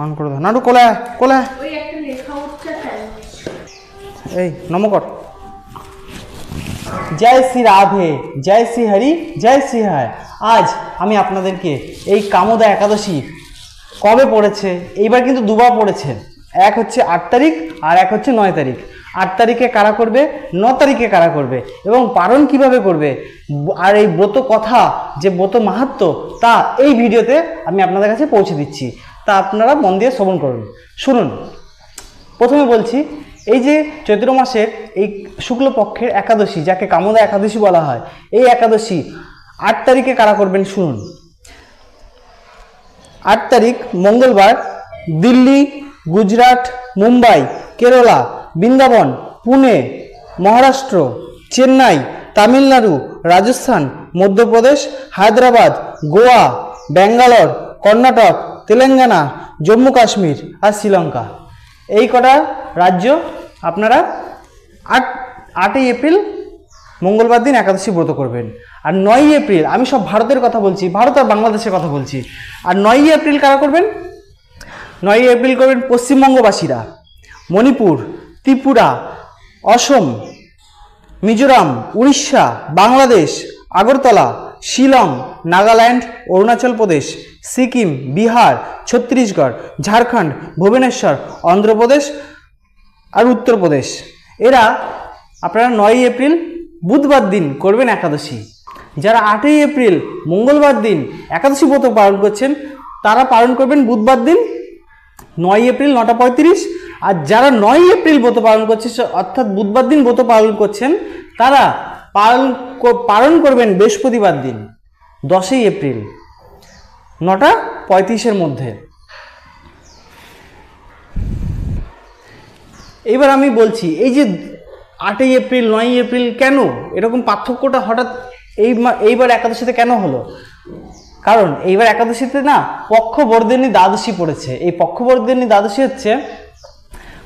On করে দাও নাটু কোলে কোলে এই নমকর জয় শ্রী রাধে জয় শ্রী হরি জয় শ্রী হায়। আজ আমি আপনাদেরকে এই কামোদা একাদশী কবে পড়েছে, এইবার কিন্তু দুবার পড়েছে, এক হচ্ছে 8 তারিখ আর এক হচ্ছে 9 তারিখ। 8 তারিখে কারা করবে, 9 তারিখে কারা করবে এবং পালন কিভাবে করবে, আর এই ব্রত কথা যে ব্রত মাহাত্ম্য তা এই ভিডিওতে আমি আপনাদের কাছে পৌঁছে দিচ্ছি, তা আপনারা মন দিয়ে শ্রবণ করুন। শুনুন, প্রথমে বলছি এই যে চৈত্র মাসের এই শুক্লপক্ষের একাদশী যাকে কামোদা একাদশী বলা হয়, এই একাদশী 8 তারিখে কারা করবেন শুনুন। 8 তারিখ মঙ্গলবার দিল্লি, গুজরাট, মুম্বাই, কেরালা, বৃন্দাবন, পুনে, মহারাষ্ট্র, চেন্নাই, তামিলনাড়ু, রাজস্থান, মধ্যপ্রদেশ, হায়দ্রাবাদ, গোয়া, ব্যাঙ্গালোর, কর্ণাটক, তেলেঙ্গানা, জম্মু কাশ্মীর আর শ্রীলঙ্কা, এই কটা রাজ্য আপনারা 8ই এপ্রিল মঙ্গলবার দিন একাদশী ব্রত করবেন। আর 9ই এপ্রিল, আমি সব ভারতের কথা বলছি, ভারত আর বাংলাদেশের কথা বলছি। আর 9ই এপ্রিল কারা করবেন, 9ই এপ্রিল করবেন পশ্চিমবঙ্গবাসীরা, মণিপুর, ত্রিপুরা, অসম, মিজোরাম, উড়িষ্যা, বাংলাদেশ, আগরতলা, শিলং, নাগাল্যান্ড, অরুণাচল প্রদেশ, সিকিম, বিহার, ছত্তিশগড়, ঝাড়খণ্ড, ভুবনেশ্বর, অন্ধ্রপ্রদেশ আর উত্তরপ্রদেশ। এরা আপনারা 9ই এপ্রিল বুধবার দিন করবেন একাদশী। যারা 8ই এপ্রিল মঙ্গলবার দিন একাদশী ব্রত পালন করছেন তারা পালন করবেন বুধবার দিন 9ই এপ্রিল 9:35। আর যারা 9ই এপ্রিল ব্রত পালন করছে অর্থাৎ বুধবার দিন ব্রত পালন করছেন তারা পালন করবেন বৃহস্পতিবার দিন 10ই এপ্রিল 9:35-এর মধ্যে। এবার আমি বলছি এই যে 8ই এপ্রিল 9ই এপ্রিল কেন এরকম পার্থক্যটা হঠাৎ এইবার একাদশীতে কেন হলো? কারণ এইবার একাদশীতে না পক্ষবর্ধিনী দ্বাদশী পড়েছে। এই পক্ষবর্ধিনী দ্বাদশী হচ্ছে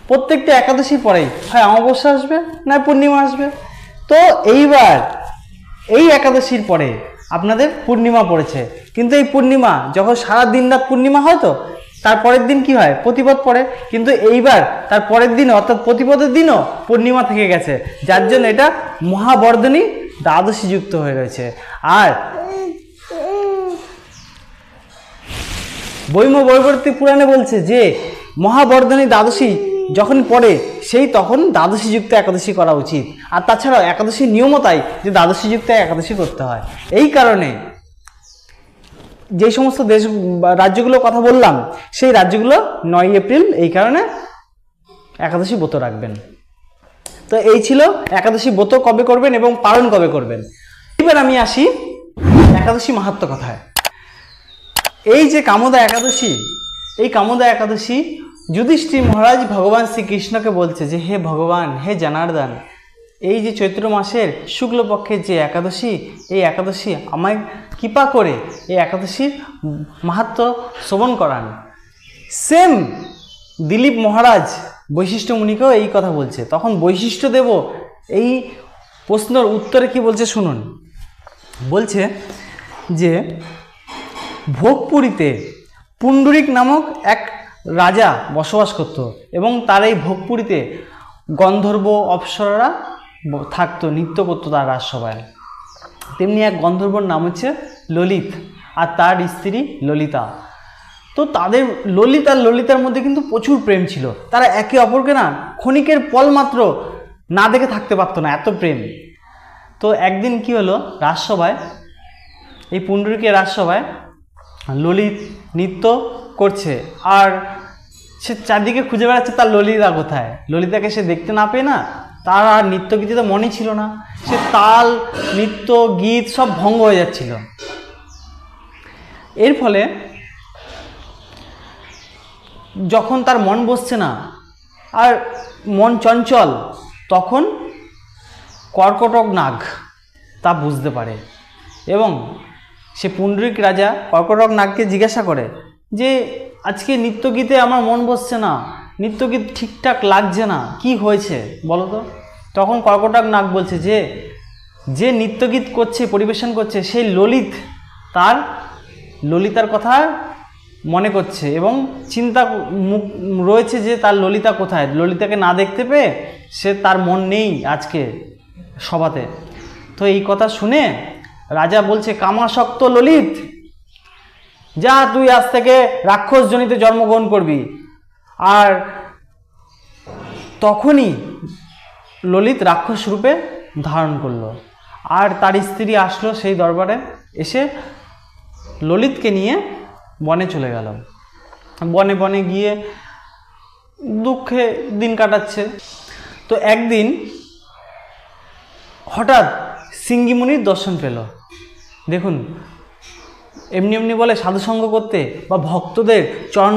প্রত্যেকটা একাদশীর পরেই হয় অমাবস্যা আসবে না পূর্ণিমা আসবে। তো এইবার এই একাদশীর পরে আপনাদের পূর্ণিমা পড়েছে, কিন্তু এই পূর্ণিমা যখন সারা দিন রাত পূর্ণিমা হয় তো তার পরের দিন কি হয়, প্রতিপদ পড়ে, কিন্তু এইবার তার পরের দিন অর্থাৎ প্রতিপদের দিনও পূর্ণিমা থেকে গেছে, যার জন্য এটা মহাবর্ধিনী দ্বাদশী যুক্ত হয়ে রয়েছে। আর বৈবর্তী পুরাণে বলছে যে মহাবর্ধিনী দ্বাদশী যখন পড়ে সেই তখন দ্বাদশী যুক্ত একাদশী করা উচিত। আর তাছাড়াও একাদশীর নিয়মও তাই যে দ্বাদশী যুক্ত একাদশী করতে হয়। এই কারণে যে সমস্ত দেশ রাজ্যগুলো কথা বললাম সেই রাজ্যগুলো 9ই এপ্রিল এই কারণে একাদশী ব্রত রাখবেন। তো এই ছিল একাদশী ব্রত কবে করবেন এবং পালন কবে করবেন। এবার আমি আসি একাদশী মাহাত্ম্য কথায়। এই যে কামোদা একাদশী, এই কামোদা একাদশী যুধিষ্ঠির মহারাজ ভগবান শ্রীকৃষ্ণকে বলছে যে হে ভগবান, হে জনার্দন, এই যে চৈত্র মাসের শুক্লপক্ষের যে একাদশী, এই একাদশী আমায় কৃপা করে এই একাদশীর মাহাত্ম্য শ্রবণ করান। সেম দিলীপ মহারাজ বৈশিষ্ট্য মুনিকেও এই কথা বলছে। তখন বৈশিষ্ট্য দেব এই প্রশ্নের উত্তরে কি বলছে শুনুন। বলছে যে ভোগপুরীতে পুণ্ডরিক নামক এক রাজা বসবাস করত এবং তার এই ভোগপুরীতে গন্ধর্ব অপ্সরারা থাকতো, নৃত্য করতো তার রাজসভায়। তেমনি এক গন্ধর্বর নাম হচ্ছে ললিত আর তার স্ত্রী ললিতা। তো তাদের ললিত আর ললিতার মধ্যে কিন্তু প্রচুর প্রেম ছিল। তারা একে অপরকে না ক্ষণিকের পল মাত্র না দেখে থাকতে পারতো না, এত প্রেম। তো একদিন কি হলো, রাজসভায় এই পুণ্ডরিকের রাজসভায় ললিত নৃত্য করছে আর সে চারদিকে খুঁজে বেড়াচ্ছে তার ললিতা কোথায়। ললিতাকে সে দেখতে না পেয়ে না তার আর নৃত্য গীতে মনে ছিল না, সে তাল নৃত্য গীত সব ভঙ্গ হয়ে যাচ্ছিল। এর ফলে যখন তার মন বসছে না আর মন চঞ্চল, তখন কর্কটক নাগ তা বুঝতে পারে এবং সে পুণ্ডরিক রাজা কর্কটক নাগকে জিজ্ঞাসা করে যে আজকে নৃত্যগীতে আমার মন বসছে না, নৃত্যগীত ঠিকঠাক লাগছে না, কি হয়েছে বলো তো। তখন কর্কটক নাগ বলছে যে যে নৃত্যগীত করছে পরিবেশন করছে সেই ললিত, তার ললিতার কথা মনে করছে এবং চিন্তা রয়েছে যে তার ললিতা কোথায়। ললিতাকে না দেখতে পেয়ে সে তার মন নেই আজকে সভাতে। তো এই কথা শুনে রাজা বলছে, কামাসক্ত ললিত, যা তুই আজ থেকে রাক্ষস জনিতে জন্মগ্রহণ করবি। আর তখনই ললিত রাক্ষস রূপে ধারণ করলো। আর তার স্ত্রী আসলো সেই দরবারে, এসে ললিতকে নিয়ে বনে চলে গেল। বনে বনে গিয়ে দুঃখে দিন কাটাচ্ছে। তো একদিন হঠাৎ সিঙ্গিমুনির দর্শন পেল। দেখুন, এমনি এমনি বলে সাধুসঙ্গ করতে বা ভক্তদের চরণ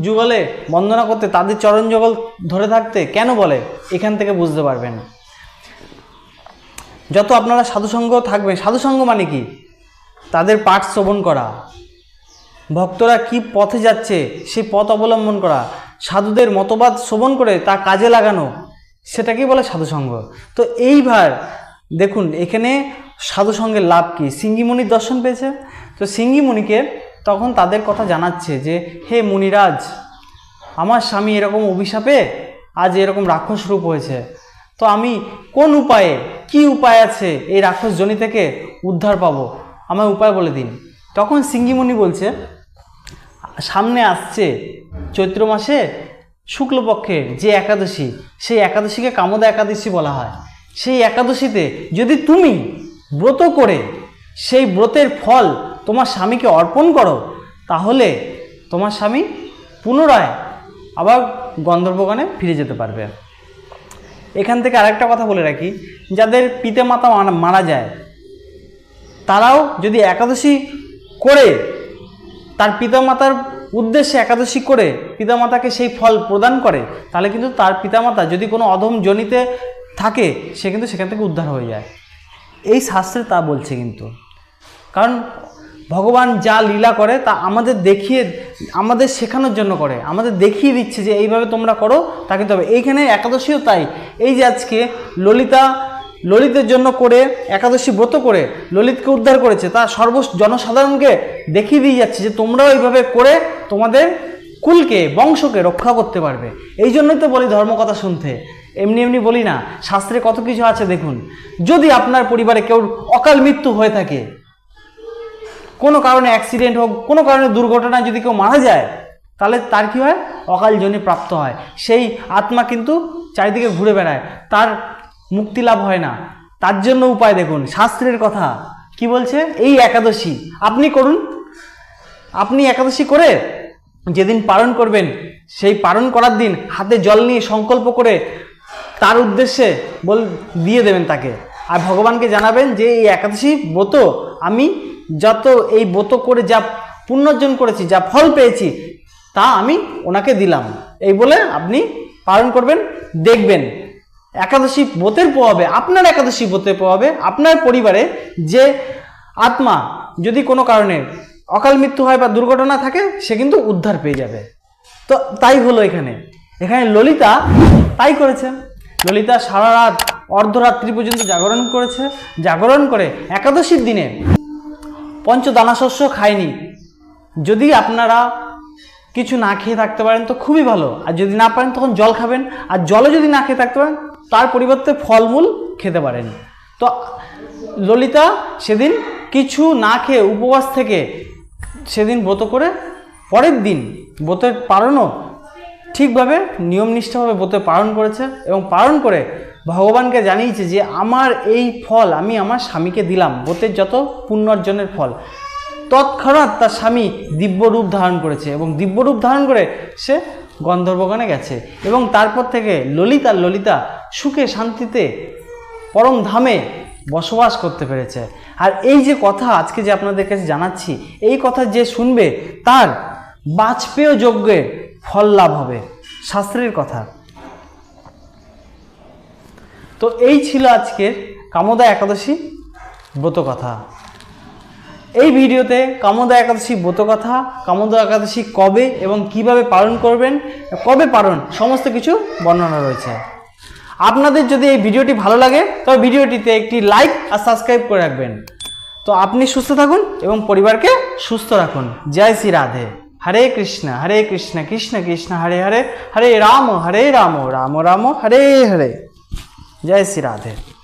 যুগলে বন্দনা করতে, তাদের চরণ যুগল ধরে থাকতে কেন বলে, এখান থেকে বুঝতে পারবেন। যত আপনারা সাধুসঙ্গ থাকবেন, সাধুসঙ্গ মানে কি? তাদের পাঠ শ্রবণ করা, ভক্তরা কি পথে যাচ্ছে সেই পথ অবলম্বন করা, সাধুদের মতবাদ শ্রবণ করে তা কাজে লাগানো, সেটাকেই বলে সাধুসঙ্গ। তো এইবার দেখুন এখানে সাধুসঙ্গের লাভ কি। সিঙ্গিমুনির দর্শন পেয়েছে, তো সিঙ্গিমুনিকে তখন তাদের কথা জানাচ্ছে যে, হে মুনিরাজ, আমার স্বামী এরকম অভিশাপে আজ এরকম রাক্ষস রূপ হয়েছে। তো আমি কোন উপায়ে, কি উপায় আছে এই রাক্ষস জনি থেকে উদ্ধার পাবো, আমার উপায় বলে দিন। তখন সিঙ্গিমুনি বলছে, সামনে আসছে চৈত্র মাসে শুক্লপক্ষের যে একাদশী, সেই একাদশীকে কামদা একাদশী বলা হয়। সেই একাদশীতে যদি তুমি ব্রত করে সেই ব্রতের ফল তোমার স্বামীকে অর্পণ করো, তাহলে তোমার স্বামী পুনরায় আবার গন্ধর্বগণে ফিরে যেতে পারবে। এখান থেকে আরেকটা কথা বলে রাখি, যাদের পিতামাতা মারা যায়, তারাও যদি একাদশী করে, তার পিতামাতার উদ্দেশ্যে একাদশী করে পিতামাতাকে সেই ফল প্রদান করে, তাহলে কিন্তু তার পিতামাতা যদি কোনো অধম জনিতে থাকে, সে কিন্তু সেখান থেকে উদ্ধার হয়ে যায়। এই শাস্ত্রে তা বলছে কিন্তু, কারণ ভগবান যা লীলা করে তা আমাদের দেখিয়ে, আমাদের শেখানোর জন্য করে, আমাদের দেখিয়ে দিচ্ছে যে এইভাবে তোমরা করো, তা কিন্তু হবে। এইখানে একাদশীও তাই। এই যে আজকে ললিতের জন্য করে একাদশী ব্রত করে ললিতকে উদ্ধার করেছে, তা জনসাধারণকে দেখিয়ে দিয়ে যাচ্ছে যে তোমরাও এইভাবে করে তোমাদের কুলকে, বংশকে রক্ষা করতে পারবে। এই জন্যই তো বলি ধর্মকথা শুনতে, এমনি এমনি বলি না, শাস্ত্রে কত কিছু আছে। দেখুন, যদি আপনার পরিবারে কেউ অকাল মৃত্যু হয়ে থাকে, কোনো কারণে অ্যাক্সিডেন্ট হোক, কোনো কারণে দুর্ঘটনায় যদি কেউ মারা যায়, তাহলে তার কি হয়, অকাল জনি প্রাপ্ত হয়। সেই আত্মা কিন্তু চারিদিকে ঘুরে বেড়ায়, তার মুক্তি লাভ হয় না। তার জন্য উপায় দেখুন, শাস্ত্রের কথা কি বলছে, এই একাদশী আপনি করুন। আপনি একাদশী করে যেদিন পালন করবেন, সেই পালন করার দিন হাতে জল নিয়ে সংকল্প করে তার উদ্দেশ্যে দিয়ে দেবেন তাকে, আর ভগবানকে জানাবেন যে এই একাদশী ব্রত আমি যত এই ব্রত করে যা পুণ্যার্জন করেছি, যা ফল পেয়েছি, তা আমি ওনাকে দিলাম। এই বলে আপনি পালন করবেন, দেখবেন একাদশী ব্রতের প্রভাবে, আপনার একাদশী ব্রতের প্রভাবে আপনার পরিবারে যে আত্মা যদি কোনো কারণে অকাল মৃত্যু হয় বা দুর্ঘটনা থাকে, সে কিন্তু উদ্ধার পেয়ে যাবে। তো তাই হলো এখানে ললিতা তাই করেছে। ললিতা সারা রাত অর্ধরাত্রি পর্যন্ত জাগরণ করেছে। জাগরণ করে একাদশীর দিনে পঞ্চদানাশস্য খায়নি। যদি আপনারা কিছু না খেয়ে থাকতে পারেন তো খুবই ভালো, আর যদি না পারেন তখন জল খাবেন, আর জলও যদি না খেয়ে থাকতে পারেন তার পরিবর্তে ফলমূল খেতে পারেন। তো ললিতা সেদিন কিছু না খেয়ে উপবাস থেকে সেদিন ব্রত করে পরের দিন ব্রতের পালনও ঠিকভাবে নিয়মনিষ্ঠভাবে ব্রত পালন করেছে, এবং পালন করে ভগবানকে জানিয়েছে যে আমার এই ফল আমি আমার স্বামীকে দিলাম, ব্রতের যত পুণ্য অর্জনের ফল। তৎক্ষণাৎ তার স্বামী দিব্যরূপ ধারণ করেছে, এবং দিব্যরূপ ধারণ করে সে গন্ধর্বগণে গেছে, এবং তারপর থেকে ললিতা সুখে শান্তিতে পরম ধামে বসবাস করতে পেরেছে। আর এই যে কথা আজকে যে আপনাদের কাছে জানাচ্ছি, এই কথা যে শুনবে তার বাজপেয় যজ্ঞে ফল লাভ হবে, শাস্ত্রের কথা। তো এই ছিল আজকের কামদা একাদশী ব্রত কথা। এই ভিডিওতে কামদা একাদশী ব্রত কথা, কামদা একাদশী কবে এবং কিভাবে পালন করবেন, কবে পালন, সমস্ত কিছু বর্ণনা রয়েছে। আপনাদের যদি এই ভিডিওটি ভালো লাগে তবে ভিডিওটিতে একটি লাইক আর সাবস্ক্রাইব করে রাখবেন। তো আপনি সুস্থ থাকুন এবং পরিবারকে সুস্থ রাখুন। জয় শ্রী রাধে। हरे कृष्ण कृष्ण कृष्ण हरे हरे, हरे राम राम राम हरे हरे। जय श्री राधे।